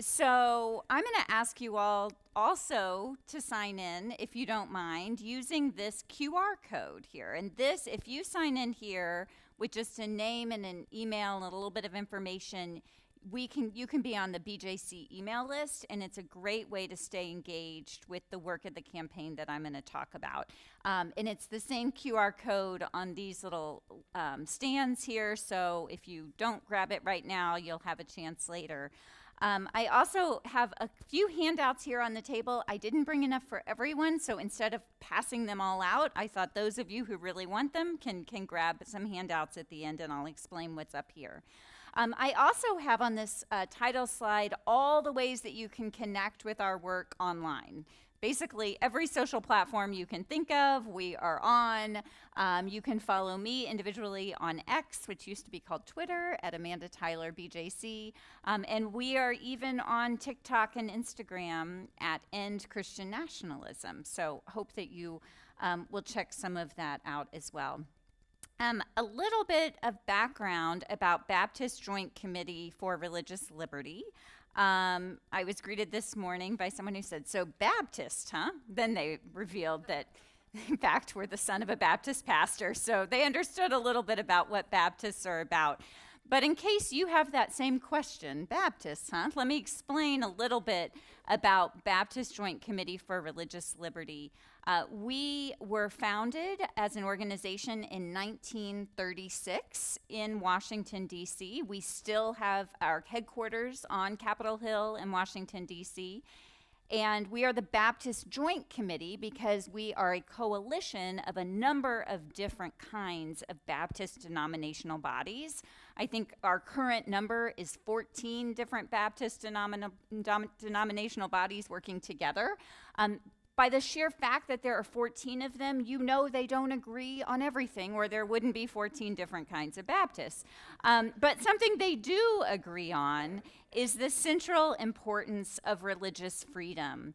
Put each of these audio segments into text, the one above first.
So I'm going to ask you all also to sign in, if you don't mind, using this QR code here. And this, if you sign in here with just a name and an email and a little bit of information, you can be on the BJC email list, and it's a great way to stay engaged with the work of the campaign that I'm going to talk about. And it's the same QR code on these little stands here, so if you don't grab it right now, you'll have a chance later. I also have a few handouts here on the table. I didn't bring enough for everyone, so instead of passing them all out, I thought those of you who really want them can grab some handouts at the end, and I'll explain what's up here. I also have on this title slide all the ways that you can connect with our work online. Basically, every social platform you can think of, we are on. You can follow me individually on X, which used to be called Twitter, at Amanda Tyler BJC. And we are even on TikTok and Instagram at End Christian Nationalism. So hope that you will check some of that out as well. A little bit of background about Baptist Joint Committee for Religious Liberty. I was greeted this morning by someone who said, "So Baptist, huh?" Then they revealed that, in fact, we're the son of a Baptist pastor, so they understood a little bit about what Baptists are about. But in case you have that same question, Baptists, huh? Let me explain a little bit about Baptist Joint Committee for Religious Liberty. We were founded as an organization in 1936 in Washington, D.C. We still have our headquarters on Capitol Hill in Washington, D.C., and we are the Baptist Joint Committee because we are a coalition of a number of different kinds of Baptist denominational bodies. I think our current number is 14 different Baptist denominational bodies working together. By the sheer fact that there are 14 of them, you know they don't agree on everything, or there wouldn't be 14 different kinds of Baptists. But something they do agree on is the central importance of religious freedom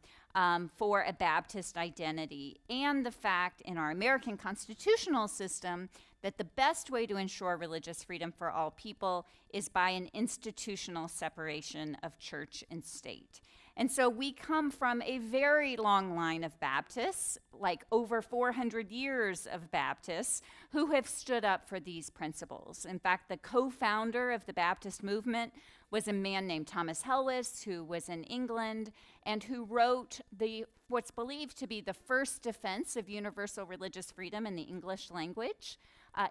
for a Baptist identity, and the fact in our American constitutional system that the best way to ensure religious freedom for all people is by an institutional separation of church and state. And so we come from a very long line of Baptists, like over 400 years of Baptists, who have stood up for these principles. In fact, the co-founder of the Baptist movement was a man named Thomas Helwys, who was in England, and who wrote what's believed to be the first defense of universal religious freedom in the English language.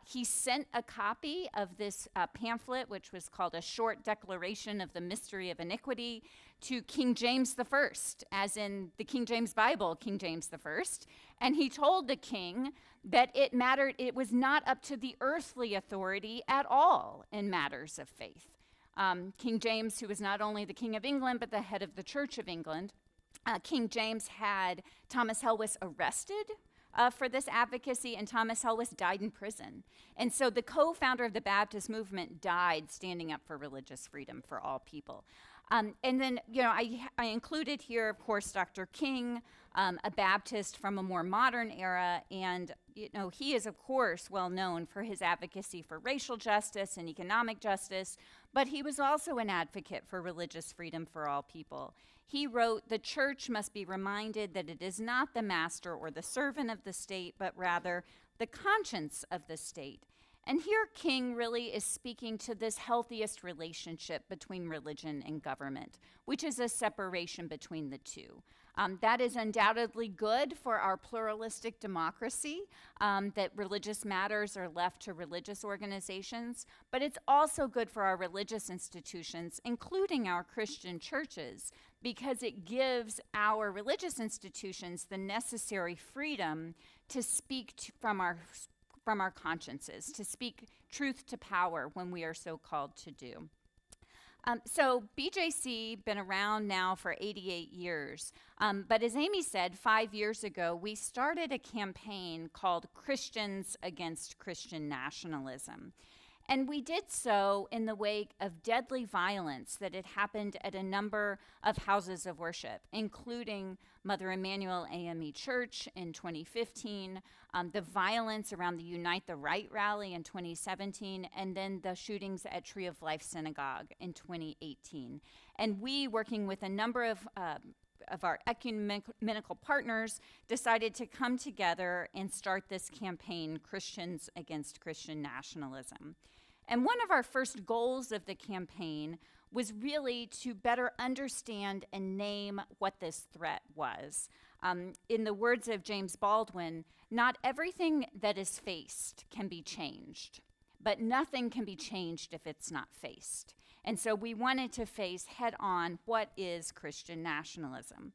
He sent a copy of this pamphlet, which was called A Short Declaration of the Mystery of Iniquity, to King James I, as in the King James Bible, King James I. And he told the king that it was not up to the earthly authority at all in matters of faith. King James, who was not only the King of England, but the head of the Church of England, King James had Thomas Helwys arrested for this advocacy, and Thomas Helwys died in prison. And so the co-founder of the Baptist movement died standing up for religious freedom for all people. And then, I included here, of course, Dr. King, a Baptist from a more modern era, and he is, of course, well known for his advocacy for racial justice and economic justice, but he was also an advocate for religious freedom for all people. He wrote, "The church must be reminded that it is not the master or the servant of the state, but rather the conscience of the state." And here King really is speaking to this healthiest relationship between religion and government, which is a separation between the two. That is undoubtedly good for our pluralistic democracy, that religious matters are left to religious organizations, but it's also good for our religious institutions, including our Christian churches, because it gives our religious institutions the necessary freedom to speak from our consciences, to speak truth to power when we are so called to do. So BJC, been around now for 88 years, but as Amy said, 5 years ago, we started a campaign called Christians Against Christian Nationalism. And we did so in the wake of deadly violence that had happened at a number of houses of worship, including Mother Emanuel AME Church in 2015, the violence around the Unite the Right rally in 2017, and then the shootings at Tree of Life Synagogue in 2018. And we, working with a number of our ecumenical partners, decided to come together and start this campaign, Christians Against Christian Nationalism. And one of our first goals of the campaign was really to better understand and name what this threat was. In the words of James Baldwin, not everything that is faced can be changed, but nothing can be changed if it's not faced. And so we wanted to face head on what is Christian nationalism.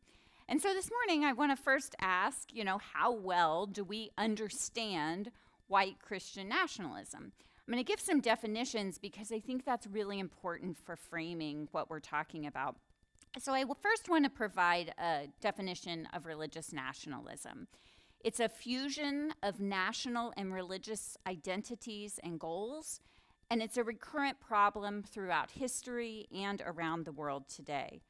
And so this morning I want to first ask, how well do we understand white Christian nationalism? I'm going to give some definitions because I think that's really important for framing what we're talking about. So I will first want to provide a definition of religious nationalism. It's a fusion of national and religious identities and goals, and it's a recurrent problem throughout history and around the world today.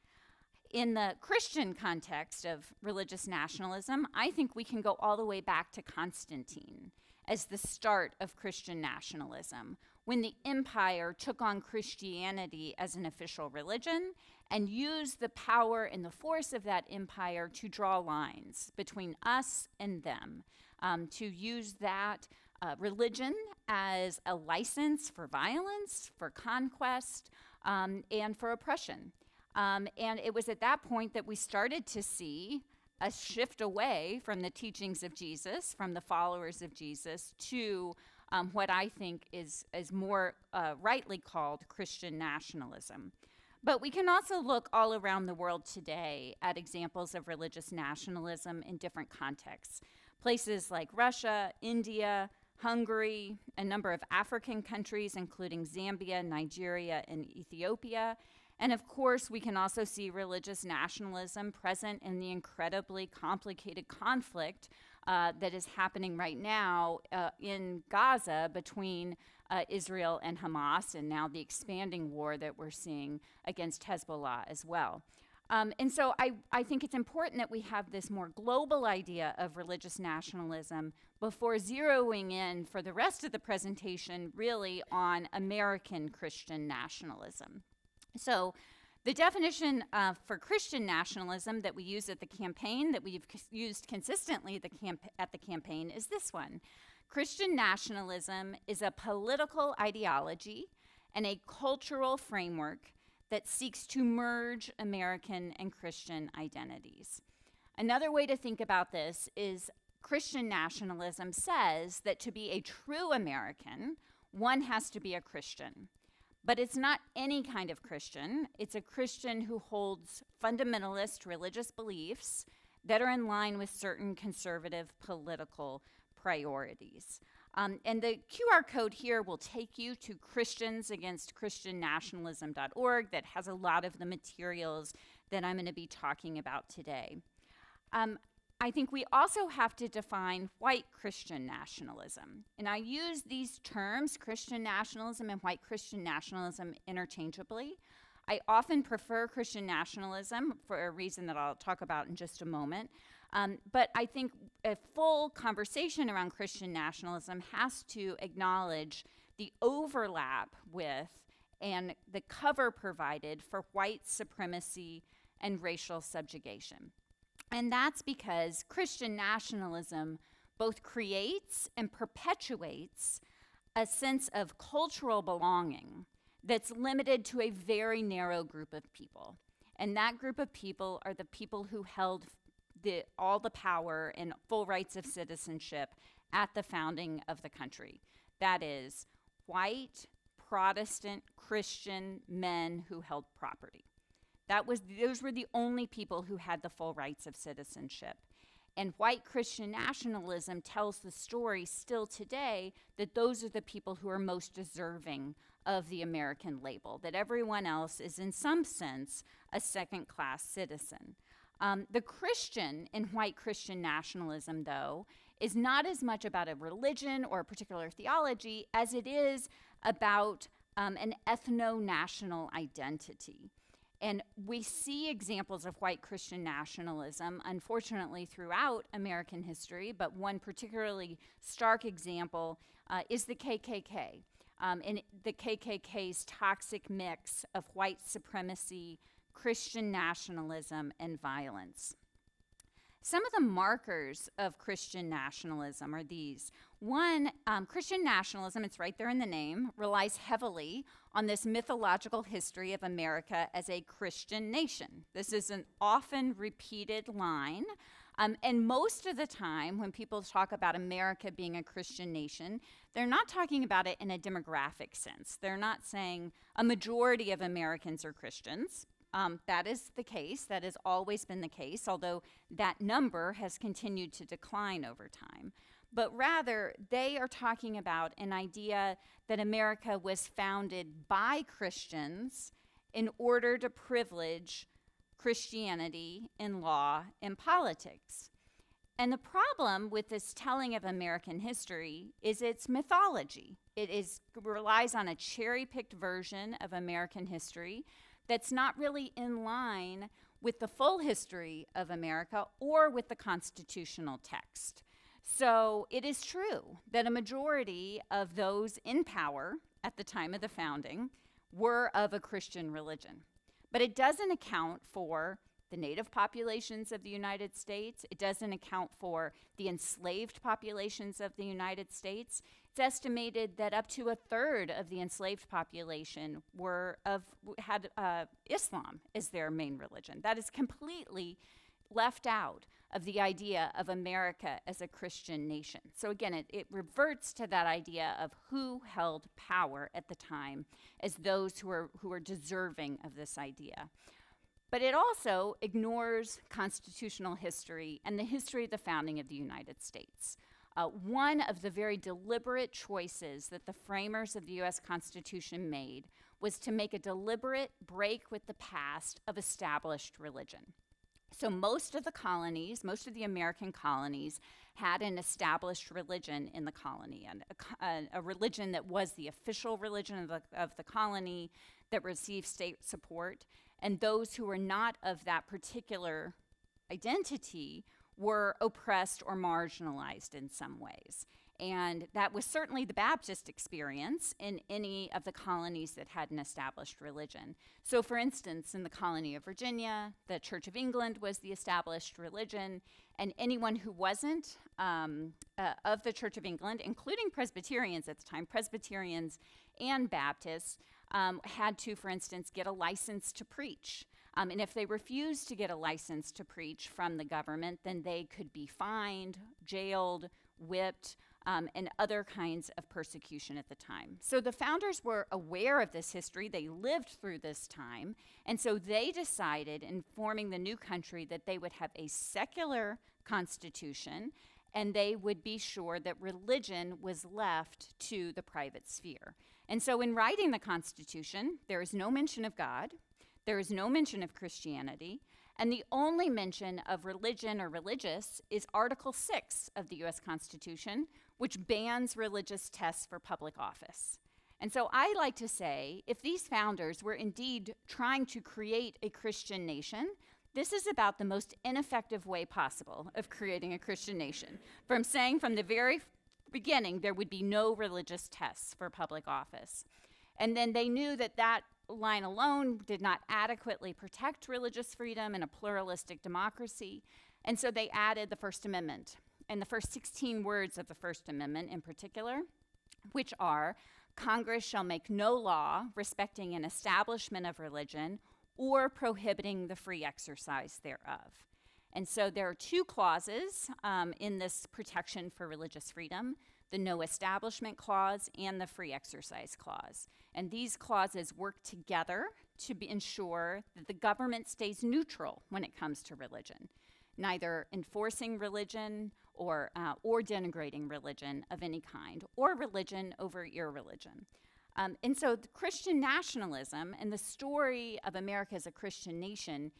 In the Christian context of religious nationalism, I think we can go all the way back to Constantine as the start of Christian nationalism, when the empire took on Christianity as an official religion and used the power and the force of that empire to draw lines between us and them, to use that religion as a license for violence, for conquest, and for oppression. And it was at that point that we started to see a shift away from the teachings of Jesus, from the followers of Jesus, to what I think is more rightly called Christian nationalism. But we can also look all around the world today at examples of religious nationalism in different contexts. Places like Russia, India, Hungary, a number of African countries, including Zambia, Nigeria, and Ethiopia. And of course, we can also see religious nationalism present in the incredibly complicated conflict that is happening right now in Gaza between Israel and Hamas, and now the expanding war that we're seeing against Hezbollah as well. And so I think it's important that we have this more global idea of religious nationalism before zeroing in for the rest of the presentation really on American Christian nationalism. So the definition for Christian nationalism that we use at the campaign, that we've used consistently at the campaign, is this one. Christian nationalism is a political ideology and a cultural framework that seeks to merge American and Christian identities. Another way to think about this is Christian nationalism says that to be a true American, one has to be a Christian. But it's not any kind of Christian. It's a Christian who holds fundamentalist religious beliefs that are in line with certain conservative political priorities. And the QR code here will take you to ChristiansAgainstChristianNationalism.org that has a lot of the materials that I'm going to be talking about today. I think we also have to define white Christian nationalism. And I use these terms, Christian nationalism and white Christian nationalism, interchangeably. I often prefer Christian nationalism for a reason that I'll talk about in just a moment. But I think a full conversation around Christian nationalism has to acknowledge the overlap with and the cover provided for white supremacy and racial subjugation. And that's because Christian nationalism both creates and perpetuates a sense of cultural belonging that's limited to a very narrow group of people. And that group of people are the people who held all the power and full rights of citizenship at the founding of the country. That is, white, Protestant, Christian men who held property. Those were the only people who had the full rights of citizenship. And white Christian nationalism tells the story still today that those are the people who are most deserving of the American label, that everyone else is in some sense a second-class citizen. The Christian in white Christian nationalism, though, is not as much about a religion or a particular theology as it is about an ethno-national identity. And we see examples of white Christian nationalism, unfortunately, throughout American history, but one particularly stark example is the KKK. And the KKK's toxic mix of white supremacy, Christian nationalism, and violence. Some of the markers of Christian nationalism are these. One, Christian nationalism, it's right there in the name, relies heavily on this mythological history of America as a Christian nation. This is an often repeated line. And most of the time, when people talk about America being a Christian nation, they're not talking about it in a demographic sense. They're not saying a majority of Americans are Christians. That is the case. That has always been the case, although that number has continued to decline over time. But rather, they are talking about an idea that America was founded by Christians in order to privilege Christianity in law and politics. And the problem with this telling of American history is its mythology. It relies on a cherry-picked version of American history that's not really in line with the full history of America or with the constitutional text. So it is true that a majority of those in power at the time of the founding were of a Christian religion. But it doesn't account for the native populations of the United States. It doesn't account for the enslaved populations of the United States. It's estimated that up to a third of the enslaved population had Islam as their main religion. That is completely left out of the idea of America as a Christian nation. So again, it reverts to that idea of who held power at the time as those who are deserving of this idea. But it also ignores constitutional history and the history of the founding of the United States. One of the very deliberate choices that the framers of the U.S. Constitution made was to make a deliberate break with the past of established religion. So most of the American colonies had an established religion in the colony, and a religion that was the official religion of the colony that received state support. And those who were not of that particular identity were oppressed or marginalized in some ways. And that was certainly the Baptist experience in any of the colonies that had an established religion. So for instance, in the colony of Virginia, the Church of England was the established religion, and anyone who wasn't of the Church of England, including Presbyterians at the time, Presbyterians and Baptists, had to, for instance, get a license to preach. And if they refused to get a license to preach from the government, then they could be fined, jailed, whipped, and other kinds of persecution at the time. So the founders were aware of this history. They lived through this time. And so they decided in forming the new country that they would have a secular constitution, and they would be sure that religion was left to the private sphere. And so in writing the Constitution, there is no mention of God. There is no mention of Christianity, and the only mention of religion or religious is Article 6 of the U.S. Constitution, which bans religious tests for public office. And so I like to say, if these founders were indeed trying to create a Christian nation, this is about the most ineffective way possible of creating a Christian nation. From saying from the very beginning there would be no religious tests for public office. And then they knew that that line alone did not adequately protect religious freedom in a pluralistic democracy, and so they added the First Amendment, and the first 16 words of the First Amendment in particular, which are, Congress shall make no law respecting an establishment of religion or prohibiting the free exercise thereof. And so there are two clauses in this protection for religious freedom, the No Establishment Clause and the Free Exercise Clause. And these clauses work together to ensure that the government stays neutral when it comes to religion, neither enforcing religion or denigrating religion of any kind, or religion over irreligion. And so the Christian nationalism and the story of America as a Christian nation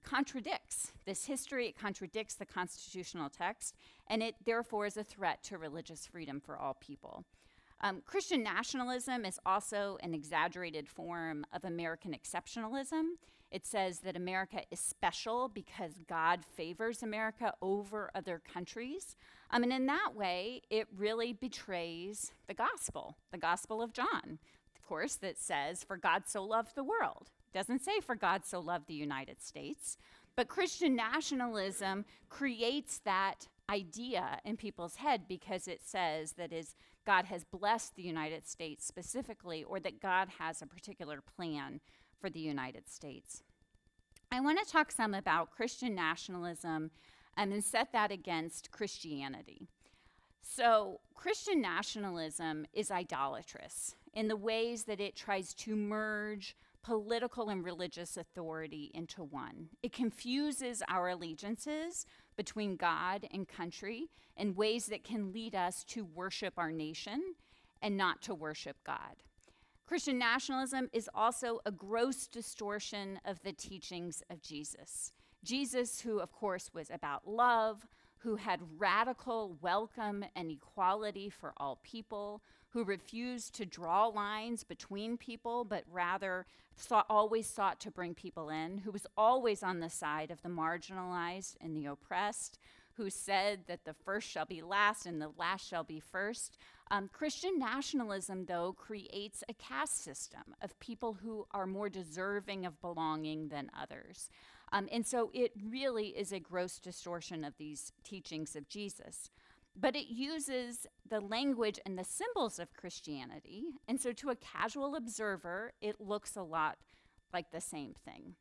contradicts this history, it contradicts the constitutional text, and it therefore is a threat to religious freedom for all people. Christian nationalism is also an exaggerated form of American exceptionalism. It says that America is special because God favors America over other countries. And in that way, it really betrays the Gospel of John, of course, that says, "For God so loved the world." It doesn't say, "For God so loved the United States." But Christian nationalism creates that idea in people's head because it says that God has blessed the United States specifically, or that God has a particular plan for the United States. I want to talk some about Christian nationalism and set that against Christianity. So Christian nationalism is idolatrous in the ways that it tries to merge political and religious authority into one. It confuses our allegiances between God and country in ways that can lead us to worship our nation and not to worship God. Christian nationalism is also a gross distortion of the teachings of Jesus. Jesus, who of course was about love, who had radical welcome and equality for all people, who refused to draw lines between people, but rather always sought to bring people in, who was always on the side of the marginalized and the oppressed, who said that the first shall be last and the last shall be first. Christian nationalism, though, creates a caste system of people who are more deserving of belonging than others. And so it really is a gross distortion of these teachings of Jesus. But it uses the language and the symbols of Christianity, and so to a casual observer, it looks a lot like the same thing.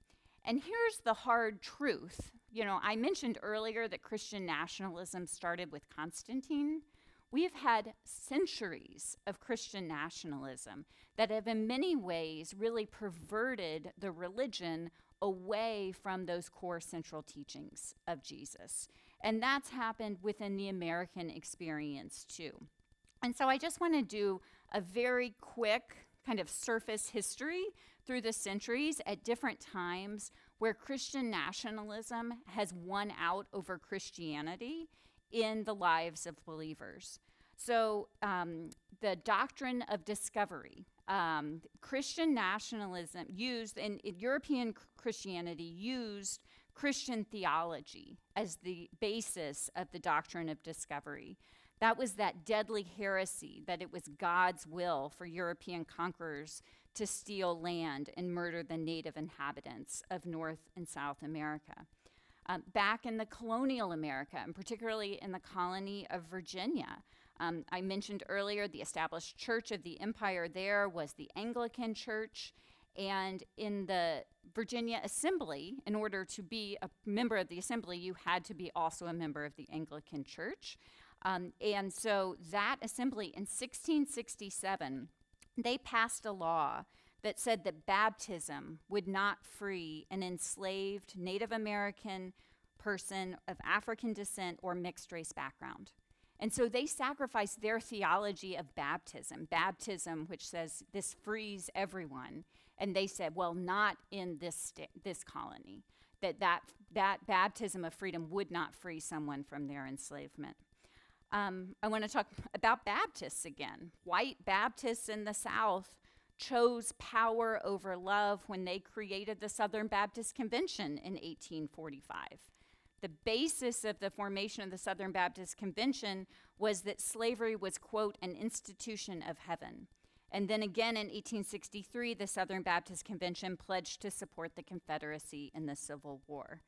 And here's the hard truth. I mentioned earlier that Christian nationalism started with Constantine. We've had centuries of Christian nationalism that have in many ways really perverted the religion away from those core central teachings of Jesus. And that's happened within the American experience too. And so I just want to do a very quick kind of surface history through the centuries at different times where Christian nationalism has won out over Christianity in the lives of believers. So the doctrine of discovery, Christian nationalism used, in European Christianity used Christian theology as the basis of the doctrine of discovery. That was that deadly heresy that it was God's will for European conquerors to steal land and murder the native inhabitants of North and South America. Back in the colonial America, and particularly in the colony of Virginia, I mentioned earlier the established church of the empire there was the Anglican Church. And in the Virginia Assembly, in order to be a member of the Assembly, you had to be also a member of the Anglican Church. And so that assembly in 1667, they passed a law that said that baptism would not free an enslaved Native American person of African descent or mixed race background. And so they sacrificed their theology of baptism, which says this frees everyone. And they said, well, not in this colony, that baptism of freedom would not free someone from their enslavement. I want to talk about Baptists again. White Baptists in the South chose power over love when they created the Southern Baptist Convention in 1845. The basis of the formation of the Southern Baptist Convention was that slavery was, quote, an institution of heaven. And then again in 1863, the Southern Baptist Convention pledged to support the Confederacy in the Civil War.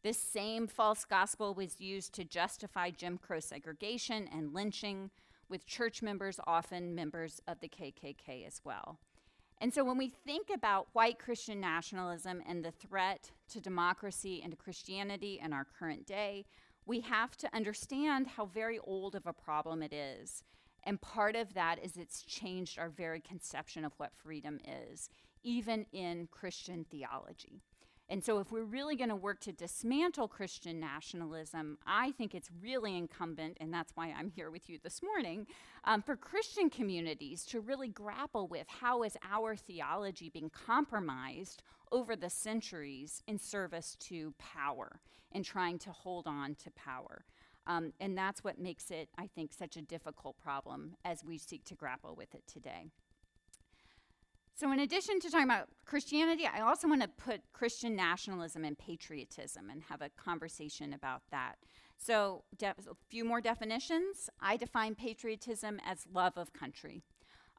This same false gospel was used to justify Jim Crow segregation and lynching, with church members often members of the KKK as well. And so when we think about white Christian nationalism and the threat to democracy and to Christianity in our current day, we have to understand how very old of a problem it is. And part of that is it's changed our very conception of what freedom is, even in Christian theology. And so if we're really going to work to dismantle Christian nationalism, I think it's really incumbent, and that's why I'm here with you this morning, for Christian communities to really grapple with how is our theology being compromised over the centuries in service to power and trying to hold on to power. And that's what makes it, I think, such a difficult problem as we seek to grapple with it today. So in addition to talking about Christianity, I also want to put Christian nationalism and patriotism and have a conversation about that. So a few more definitions. I define patriotism as love of country.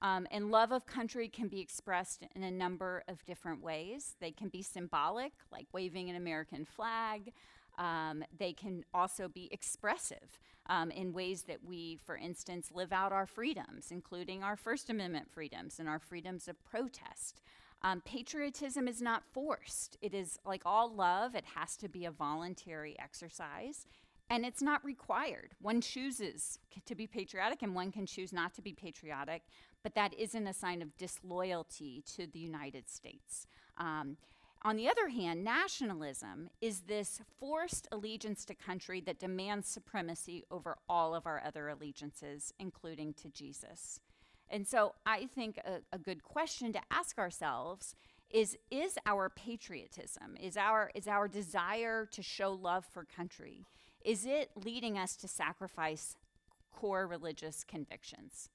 And love of country can be expressed in a number of different ways. They can be symbolic, like waving an American flag. They can also be expressive in ways that we, for instance, live out our freedoms, including our First Amendment freedoms and our freedoms of protest. Patriotism is not forced. It is like all love, it has to be a voluntary exercise, and it's not required. One chooses to be patriotic and one can choose not to be patriotic, but that isn't a sign of disloyalty to the United States. On the other hand, nationalism is this forced allegiance to country that demands supremacy over all of our other allegiances, including to Jesus. And so I think a good question to ask ourselves is our patriotism, is our desire to show love for country, is it leading us to sacrifice core religious convictions?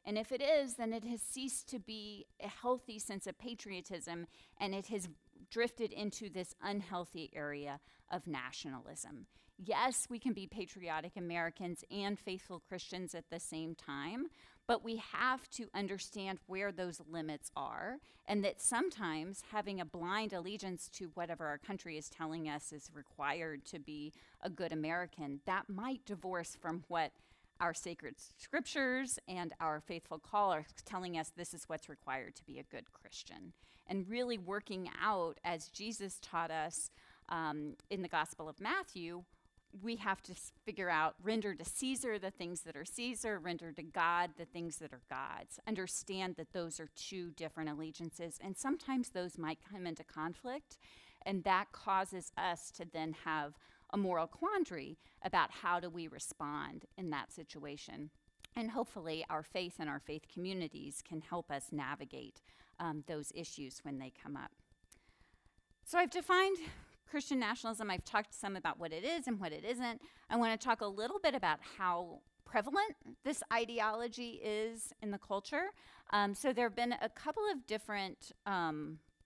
And if it is, then it has ceased to be a healthy sense of patriotism, and it has drifted into this unhealthy area of nationalism. Yes, we can be patriotic Americans and faithful Christians at the same time, but we have to understand where those limits are, and that sometimes having a blind allegiance to whatever our country is telling us is required to be a good American, that might divorce from what our sacred scriptures and our faithful call are telling us this is what's required to be a good Christian. And really working out, as Jesus taught us in the Gospel of Matthew, we have to figure out, render to Caesar the things that are Caesar, render to God the things that are God's. Understand that those are two different allegiances, and sometimes those might come into conflict, and that causes us to then have a moral quandary about how do we respond in that situation. And hopefully our faith and our faith communities can help us navigate those issues when they come up. So I've defined Christian nationalism. I've talked some about what it is and what it isn't. I want to talk a little bit about how prevalent this ideology is in the culture. So there have been a couple of different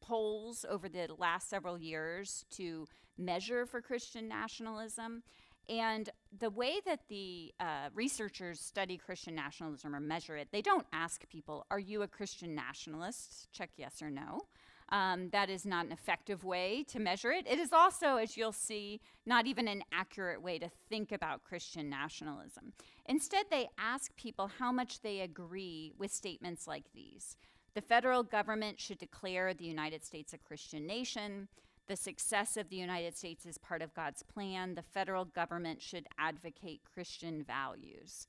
polls over the last several years to measure for Christian nationalism. And the way that the researchers study Christian nationalism or measure it, they don't ask people, are you a Christian nationalist? Check yes or no. That is not an effective way to measure it. It is also, as you'll see, not even an accurate way to think about Christian nationalism. Instead, they ask people how much they agree with statements like these. The federal government should declare the United States a Christian nation. The success of the United States is part of God's plan. The federal government should advocate Christian values.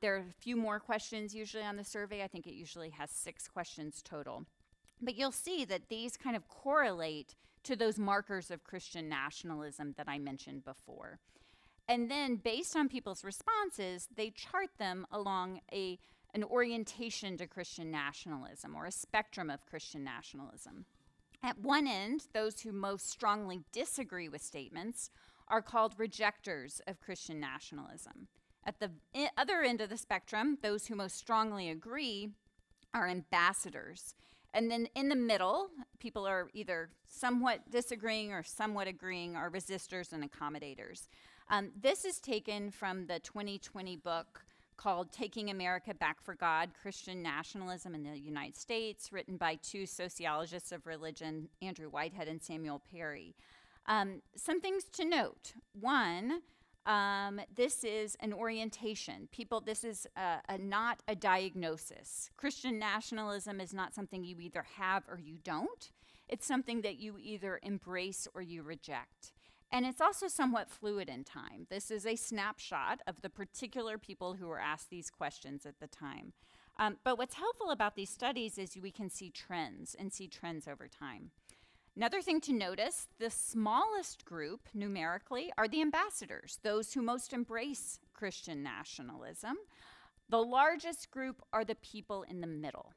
There are a few more questions usually on the survey. I think it usually has 6 questions total. But you'll see that these kind of correlate to those markers of Christian nationalism that I mentioned before. And then based on people's responses, they chart them along an orientation to Christian nationalism or a spectrum of Christian nationalism. At one end, those who most strongly disagree with statements are called rejectors of Christian nationalism. At the other end of the spectrum, those who most strongly agree are ambassadors. And then in the middle, people are either somewhat disagreeing or somewhat agreeing, are resistors and accommodators. This is taken from the 2020 book called Taking America Back for God, Christian Nationalism in the United States, written by 2 sociologists of religion, Andrew Whitehead and Samuel Perry. Some things to note. One, this is an orientation. This is not a diagnosis. Christian nationalism is not something you either have or you don't. It's something that you either embrace or you reject. And it's also somewhat fluid in time. This is a snapshot of the particular people who were asked these questions at the time. But what's helpful about these studies is we can see trends and see trends over time. Another thing to notice, the smallest group numerically are the ambassadors, those who most embrace Christian nationalism. The largest group are the people in the middle.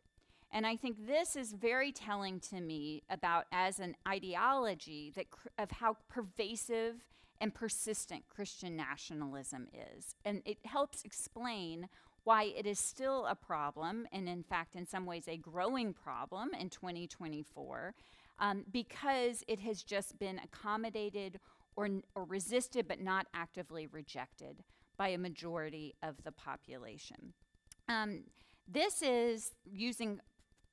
And I think this is very telling to me about, as an ideology, of how pervasive and persistent Christian nationalism is. And it helps explain why it is still a problem, and in fact, in some ways, a growing problem in 2024, because it has just been accommodated or resisted, but not actively rejected by a majority of the population. This is using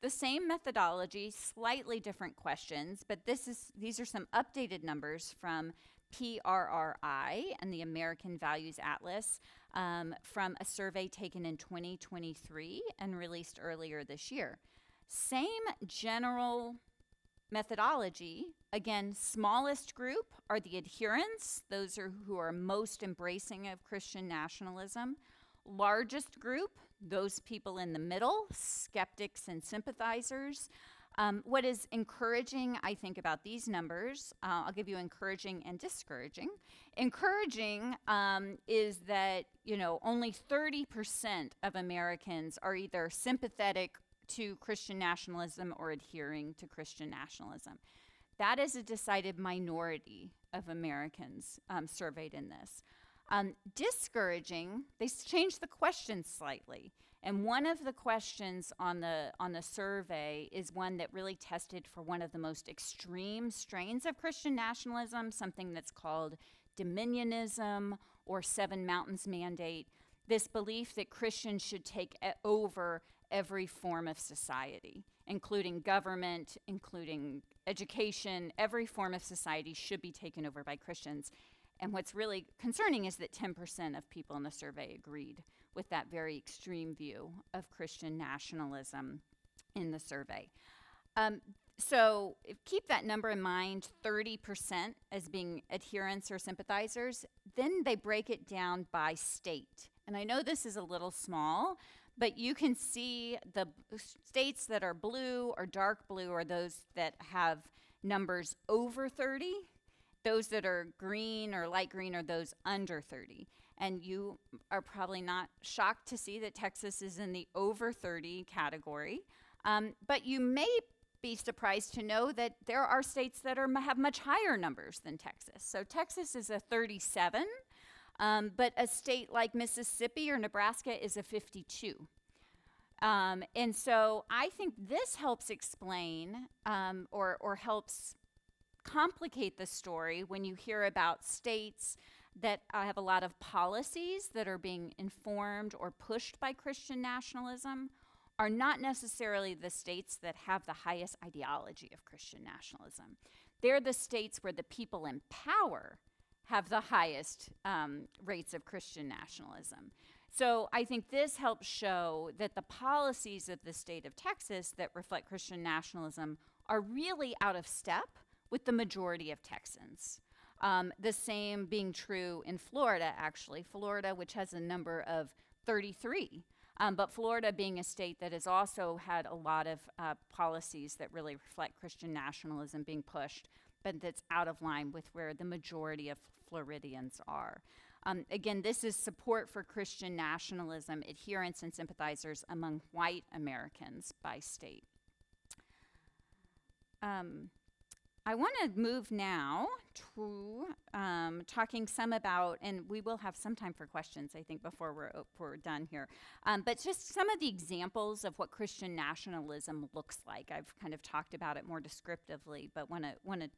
the same methodology, slightly different questions, but these are some updated numbers from PRRI and the American Values Atlas from a survey taken in 2023 and released earlier this year. Same general methodology. Again, smallest group are the adherents, those who are most embracing of Christian nationalism. Largest group, those people in the middle, skeptics and sympathizers. What is encouraging, I think, about these numbers, I'll give you encouraging and discouraging. Encouraging is that, only 30% of Americans are either sympathetic to Christian nationalism or adhering to Christian nationalism. That is a decided minority of Americans surveyed in this. Discouraging, they changed the question slightly. And one of the questions on the survey is one that really tested for one of the most extreme strains of Christian nationalism, something that's called dominionism or Seven Mountains Mandate, this belief that Christians should take over every form of society, including government, including education. Every form of society should be taken over by Christians. And what's really concerning is that 10% of people in the survey agreed with that very extreme view of Christian nationalism in the survey. So keep that number in mind, 30% as being adherents or sympathizers. Then they break it down by state. And I know this is a little small, but you can see the states that are blue or dark blue are those that have numbers over 30. Those that are green or light green are those under 30. And you are probably not shocked to see that Texas is in the over 30 category. But you may be surprised to know that there are states that have much higher numbers than Texas. So Texas is a 37, but a state like Mississippi or Nebraska is a 52. And so I think this helps explain or helps complicate the story when you hear about states that have a lot of policies that are being informed or pushed by Christian nationalism are not necessarily the states that have the highest ideology of Christian nationalism. They're the states where the people in power have the highest rates of Christian nationalism. So I think this helps show that the policies of the state of Texas that reflect Christian nationalism are really out of step with the majority of Texans. The same being true in Florida, actually. Florida, which has a number of 33, but Florida being a state that has also had a lot of policies that really reflect Christian nationalism being pushed, but that's out of line with where the majority of Floridians are. Again, this is support for Christian nationalism, adherents and sympathizers among white Americans by state. I want to move now to talking some about, and we will have some time for questions, I think, before we're done here, but just some of the examples of what Christian nationalism looks like. I've kind of talked about it more descriptively, but want to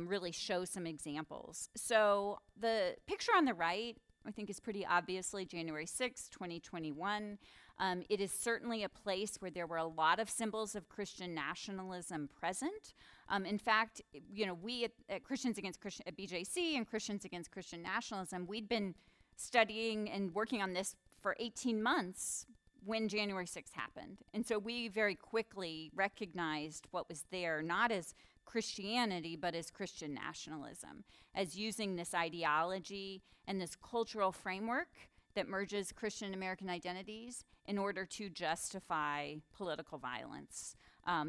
really show some examples. So the picture on the right, I think, is pretty obviously January 6, 2021. It is certainly a place where there were a lot of symbols of Christian nationalism present. In fact, we at Christians Against Christian at BJC and Christians Against Christian Nationalism, we'd been studying and working on this for 18 months when January 6th happened. And so we very quickly recognized what was there, not as Christianity, but as Christian nationalism, as using this ideology and this cultural framework that merges Christian American identities in order to justify political violence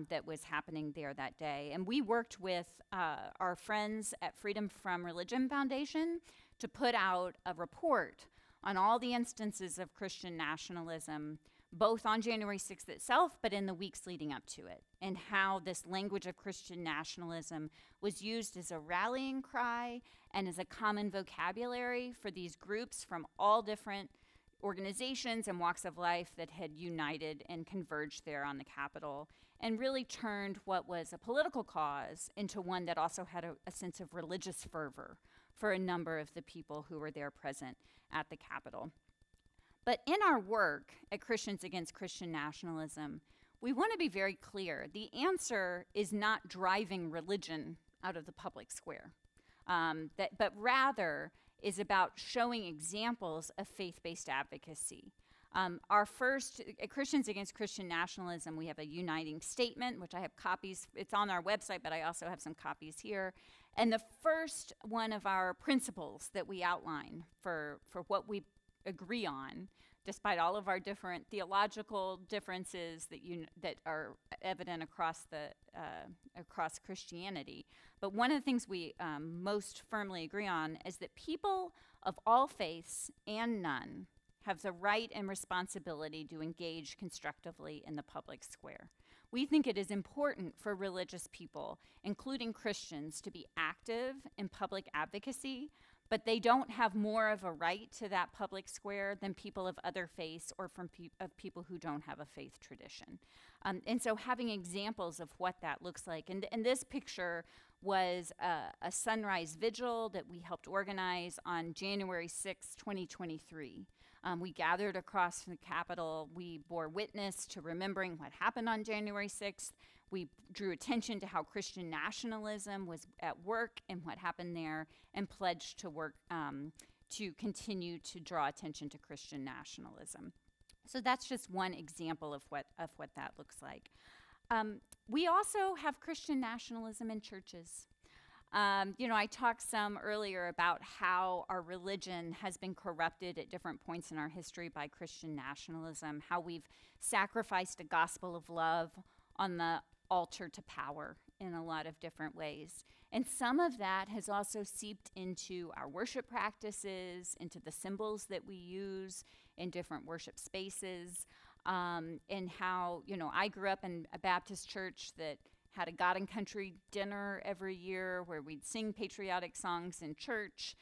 that was happening there that day. And we worked with our friends at Freedom From Religion Foundation to put out a report on all the instances of Christian nationalism, both on January 6th itself, but in the weeks leading up to it, and how this language of Christian nationalism was used as a rallying cry and as a common vocabulary for these groups from all different organizations and walks of life that had united and converged there on the Capitol, and really turned what was a political cause into one that also had a sense of religious fervor for a number of the people who were there present at the Capitol. But in our work at Christians Against Christian Nationalism, we want to be very clear. The answer is not driving religion out of the public square, but rather is about showing examples of faith-based advocacy. Our first, at Christians Against Christian Nationalism, we have a uniting statement, which I have copies. It's on our website, but I also have some copies here. And the first one of our principles that we outline for what we agree on, despite all of our different theological differences that are evident across Christianity. But one of the things we most firmly agree on is that people of all faiths and none have the right and responsibility to engage constructively in the public square. We think it is important for religious people, including Christians, to be active in public advocacy, but they don't have more of a right to that public square than people of other faiths or of people who don't have a faith tradition. And so having examples of what that looks like. And this picture was a sunrise vigil that we helped organize on January 6, 2023. We gathered across the Capitol. We bore witness to remembering what happened on January 6th. We drew attention to how Christian nationalism was at work and what happened there, and pledged to work to continue to draw attention to Christian nationalism. So that's just one example of what that looks like. We also have Christian nationalism in churches. I talked some earlier about how our religion has been corrupted at different points in our history by Christian nationalism, how we've sacrificed a gospel of love on the altar to power in a lot of different ways. And some of that has also seeped into our worship practices, into the symbols that we use in different worship spaces, and how, I grew up in a Baptist church that had a God and Country dinner every year where we'd sing patriotic songs in church.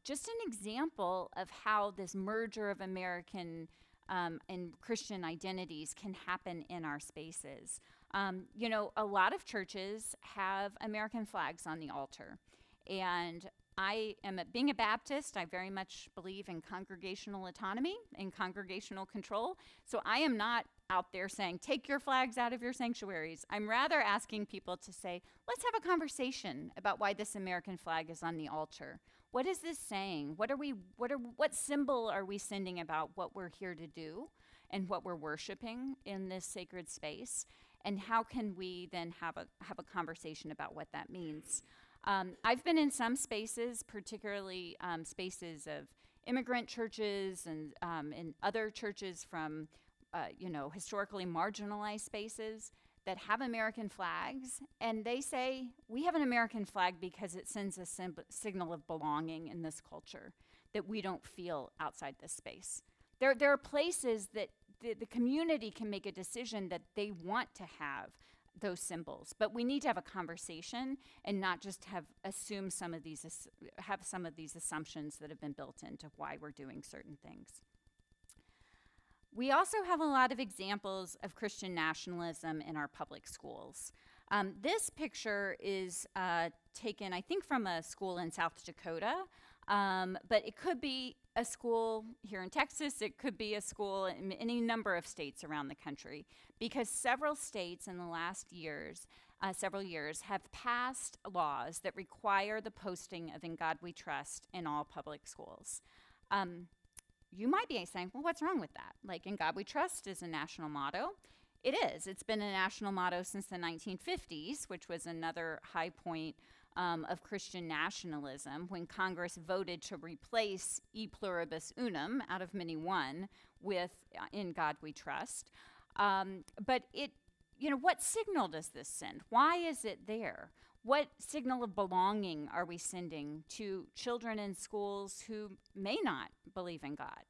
Just an example of how this merger of American and Christian identities can happen in our spaces. A lot of churches have American flags on the altar. And being a Baptist, I very much believe in congregational autonomy and congregational control. So I am not out there saying, take your flags out of your sanctuaries. I'm rather asking people to say, let's have a conversation about why this American flag is on the altar. What is this saying? What symbol are we sending about what we're here to do and what we're worshiping in this sacred space? And how can we then have a conversation about what that means? I've been in some spaces, particularly spaces of immigrant churches and in other churches from historically marginalized spaces that have American flags, and they say, we have an American flag because it sends a signal of belonging in this culture that we don't feel outside this space. There are places that the community can make a decision that they want to have those symbols, but we need to have a conversation and not just have some of these assumptions that have been built into why we're doing certain things. We also have a lot of examples of Christian nationalism in our public schools. This picture is taken, I think, from a school in South Dakota, but it could be a school here in Texas. It could be a school in any number of states around the country, because several states in the last several years have passed laws that require the posting of "In God We Trust" in all public schools. You might be saying, well, what's wrong with that? Like, "In God We Trust" is a national motto. It is. It's been a national motto since the 1950s, which was another high point of Christian nationalism, when Congress voted to replace "E pluribus unum," out of many one, with "In God We Trust." But it, what signal does this send? Why is it there? What signal of belonging are we sending to children in schools who may not believe in God,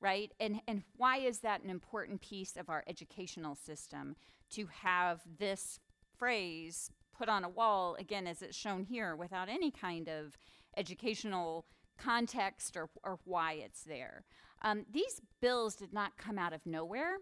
right? And why is that an important piece of our educational system to have this phrase put on a wall, again, as it's shown here, without any kind of educational context or why it's there? These bills did not come out of nowhere.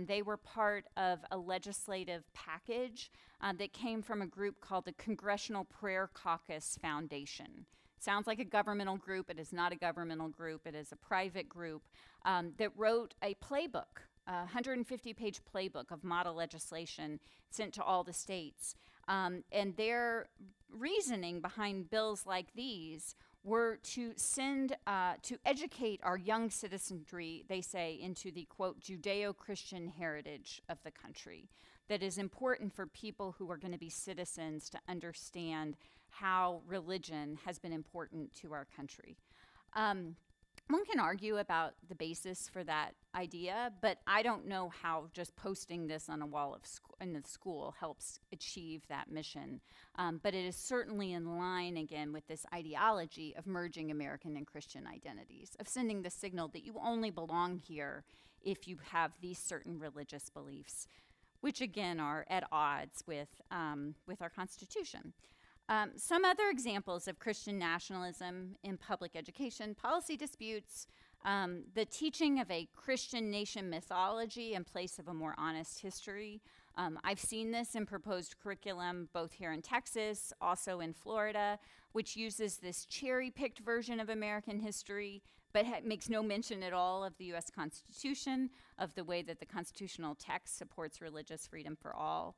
They were part of a legislative package that came from a group called the Congressional Prayer Caucus Foundation. Sounds like a governmental group. It is not a governmental group. It is a private group that wrote a playbook, a 150-page playbook of model legislation sent to all the states. And their reasoning behind bills like these were to send, to educate our young citizenry, they say, into the, quote, Judeo-Christian heritage of the country that is important for people who are going to be citizens to understand how religion has been important to our country. One can argue about the basis for that idea, but I don't know how just posting this on a wall in the school helps achieve that mission. But it is certainly in line, again, with this ideology of merging American and Christian identities, of sending the signal that you only belong here if you have these certain religious beliefs, which, again, are at odds with our Constitution. Some other examples of Christian nationalism in public education: policy disputes, the teaching of a Christian nation mythology in place of a more honest history. I've seen this in proposed curriculum both here in Texas, also in Florida, which uses this cherry-picked version of American history, but makes no mention at all of the U.S. Constitution, of the way that the constitutional text supports religious freedom for all.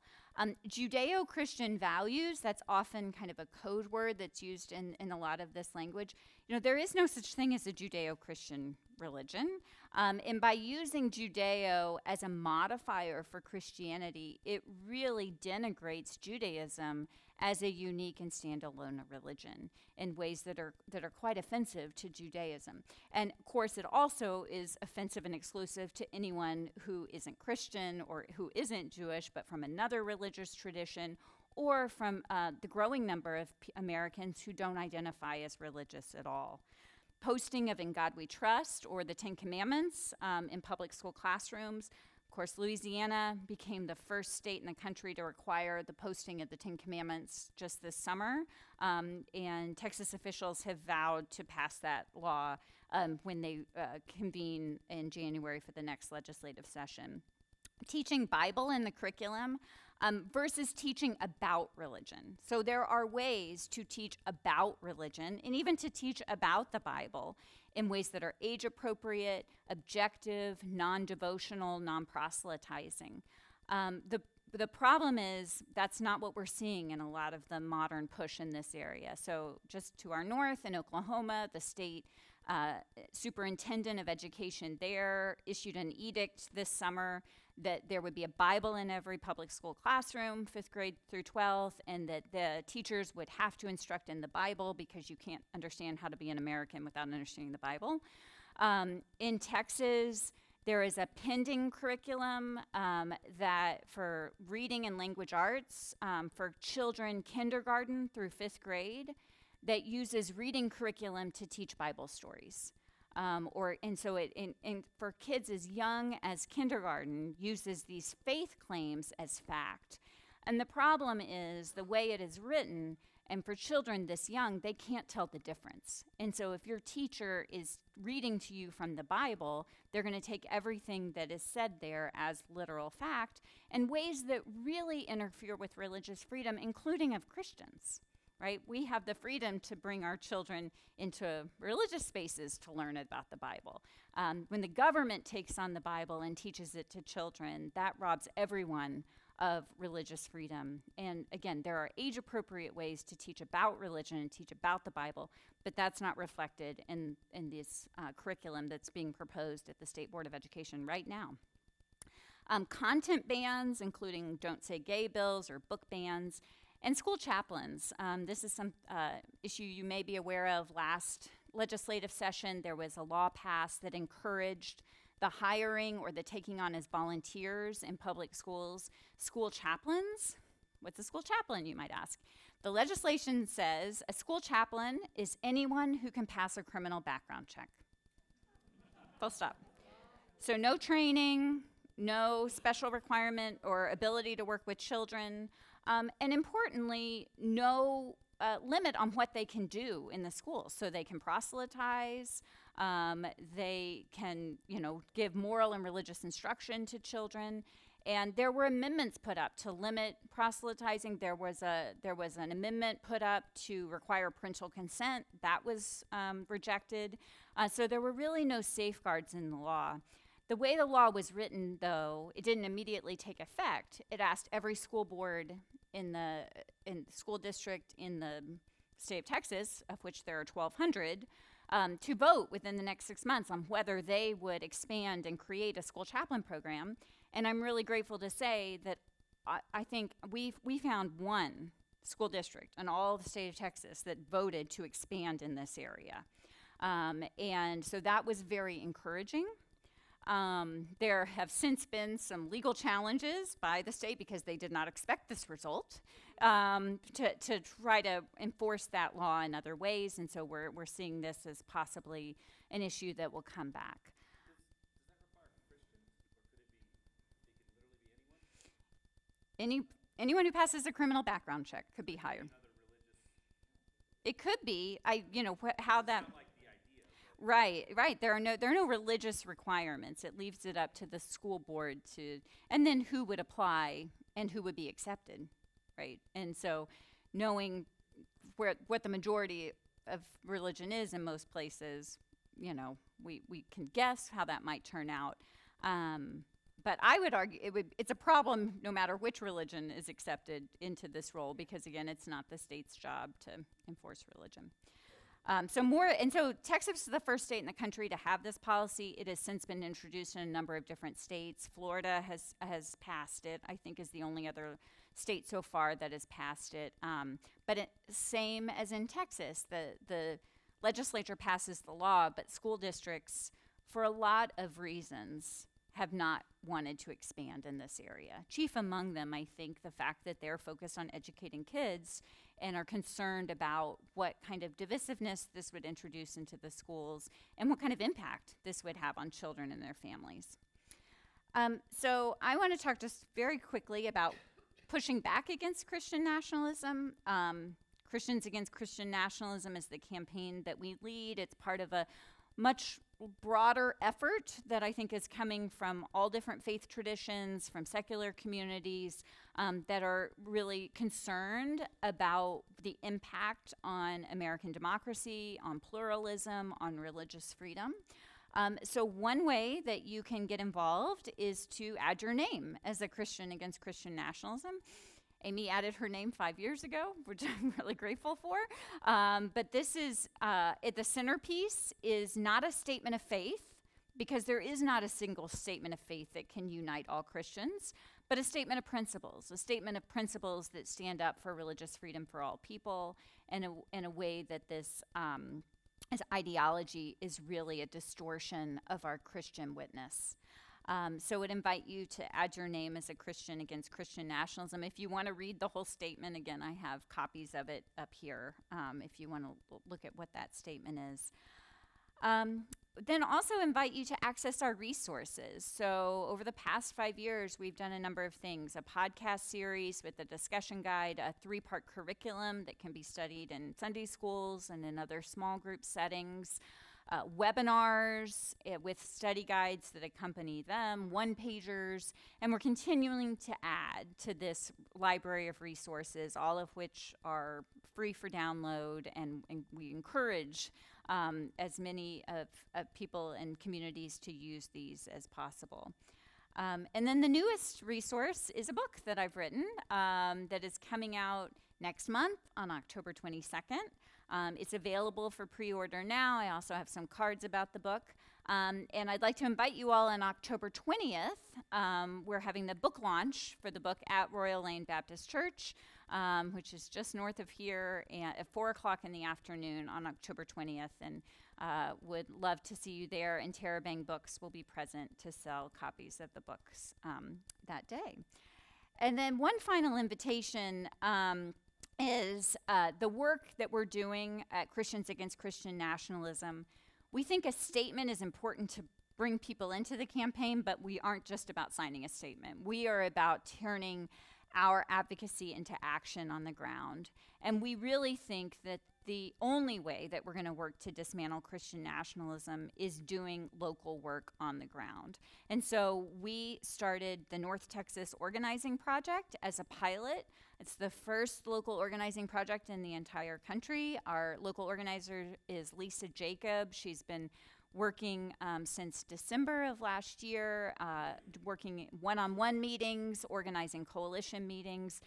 Judeo-Christian values, that's often kind of a code word that's used in a lot of this language. There is no such thing as a Judeo-Christian religion. And by using Judeo as a modifier for Christianity, it really denigrates Judaism as a unique and standalone religion in ways that are quite offensive to Judaism. And of course, it also is offensive and exclusive to anyone who isn't Christian or who isn't Jewish, but from another religious tradition, or from the growing number of Americans who don't identify as religious at all. Posting of In God We Trust or the Ten Commandments in public school classrooms. Of course, Louisiana became the first state in the country to require the posting of the Ten Commandments just this summer, and Texas officials have vowed to pass that law when they convene in January for the next legislative session. Teaching Bible in the curriculum versus teaching about religion. So there are ways to teach about religion and even to teach about the Bible in ways that are age-appropriate, objective, non-devotional, non-proselytizing. The problem is that's not what we're seeing in a lot of the modern push in this area. So just to our north in Oklahoma, the state superintendent of education there issued an edict this summer that there would be a Bible in every public school classroom, 5th grade through 12th, and that the teachers would have to instruct in the Bible because you can't understand how to be an American without understanding the Bible. In Texas, there is a pending curriculum that for reading and language arts for children kindergarten through 5th grade that uses reading curriculum to teach Bible stories. And for kids as young as kindergarten, uses these faith claims as fact. And the problem is the way it is written, and for children this young, they can't tell the difference. And so if your teacher is reading to you from the Bible, they're going to take everything that is said there as literal fact in ways that really interfere with religious freedom, including of Christians. Right? We have the freedom to bring our children into religious spaces to learn about the Bible. When the government takes on the Bible and teaches it to children, that robs everyone of religious freedom. And again, there are age-appropriate ways to teach about religion and teach about the Bible, but that's not reflected in this curriculum that's being proposed at the State Board of Education right now. Content bans, including Don't Say Gay bills or book bans, and school chaplains. This is some issue you may be aware of. Last legislative session, there was a law passed that encouraged the hiring or the taking on as volunteers in public schools, school chaplains. What's a school chaplain, you might ask? The legislation says a school chaplain is anyone who can pass a criminal background check. Full stop. So no training, no special requirement or ability to work with children, and importantly, no limit on what they can do in the school. So they can proselytize, they can, give moral and religious instruction to children. And there were amendments put up to limit proselytizing. There was an amendment put up to require parental consent. That was rejected. So there were really no safeguards in the law. The way the law was written, though, it didn't immediately take effect. It asked every school board in the school district in the state of Texas, of which there are 1,200, to vote within the next 6 months on whether they would expand and create a school chaplain program. And I'm really grateful to say that I think we found one school district in all of the state of Texas that voted to expand in this area. And so that was very encouraging. There have since been some legal challenges by the state because they did not expect this result to try to enforce that law in other ways. And so we're seeing this as possibly an issue that will come back. Anyone who passes a criminal background check could be hired. It could be. How that. Right. There are no religious requirements. It leaves it up to the school board and then who would apply and who would be accepted, right? And so, knowing what the majority of religion is in most places, we can guess how that might turn out. But I would argue it's a problem no matter which religion is accepted into this role because, again, it's not the state's job to enforce religion. So Texas is the first state in the country to have this policy. It has since been introduced in a number of different states. Florida has passed it, I think is the only other state so far that has passed it. But same as in Texas, the legislature passes the law, but school districts, for a lot of reasons, have not wanted to expand in this area. Chief among them, I think, the fact that they're focused on educating kids and are concerned about what kind of divisiveness this would introduce into the schools and what kind of impact this would have on children and their families. So I want to talk just very quickly about pushing back against Christian nationalism. Christians Against Christian Nationalism is the campaign that we lead. It's part of a much broader effort that I think is coming from all different faith traditions, from secular communities that are really concerned about the impact on American democracy, on pluralism, on religious freedom. So one way that you can get involved is to add your name as a Christian Against Christian Nationalism. Amy added her name 5 years ago, which I'm really grateful for. But this is, the centerpiece is not a statement of faith, because there is not a single statement of faith that can unite all Christians, but a statement of principles that stand up for religious freedom for all people in a way that this ideology is really a distortion of our Christian witness. So I would invite you to add your name as a Christian Against Christian Nationalism. If you want to read the whole statement, again, I have copies of it up here if you want to look at what that statement is. Then also invite you to access our resources. So over the past 5 years, we've done a number of things: a podcast series with a discussion guide, a 3-part curriculum that can be studied in Sunday schools and in other small group settings, webinars with study guides that accompany them, one-pagers, and we're continuing to add to this library of resources, all of which are free for download, and we encourage as many of people and communities to use these as possible. And then the newest resource is a book that I've written that is coming out next month on October 22nd. It's available for pre-order now. I also have some cards about the book. And I'd like to invite you all on October 20th. We're having the book launch for the book at Royal Lane Baptist Church. which is just north of here, at 4 o'clock in the afternoon on October 20th. And would love to see you there. And Terabang Books will be present to sell copies of the books that day. And then one final invitation is the work that we're doing at Christians Against Christian Nationalism. We think a statement is important to bring people into the campaign, but we aren't just about signing a statement. We are about turning our advocacy into action on the ground. And we really think that the only way that we're going to work to dismantle Christian nationalism is doing local work on the ground. And so we started the North Texas Organizing Project as a pilot. It's the first local organizing project in the entire country. Our local organizer is Lisa Jacob. She's been working since December of last year, working one-on-one meetings, organizing coalition meetings,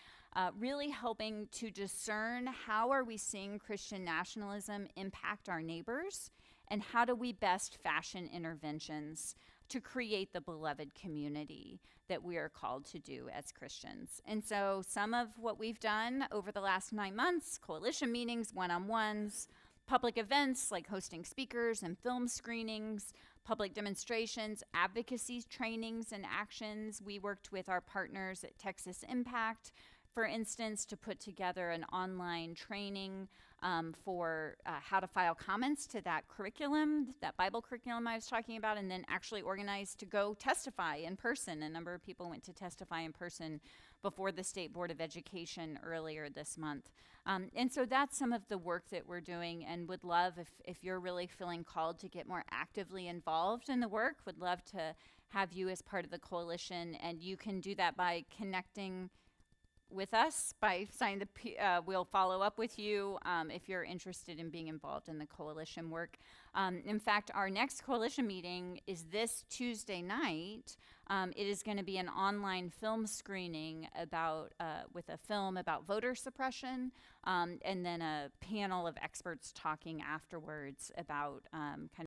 really helping to discern how are we seeing Christian nationalism impact our neighbors, and how do we best fashion interventions to create the beloved community that we are called to do as Christians. And so some of what we've done over the last 9 months, coalition meetings, one-on-ones, public events like hosting speakers and film screenings, public demonstrations, advocacy trainings and actions. We worked with our partners at Texas Impact, for instance, to put together an online training for how to file comments to that curriculum, that Bible curriculum I was talking about, and then actually organized to go testify in person. A number of people went to testify in person before the State Board of Education earlier this month. And so that's some of the work that we're doing, and would love, if you're really feeling called to get more actively involved in the work, would love to have you as part of the coalition. And you can do that by connecting with us, by signing we'll follow up with you if you're interested in being involved in the coalition work. In fact, our next coalition meeting is this Tuesday night. It is going to be an online film screening about with a film about voter suppression, and then a panel of experts talking afterwards about kind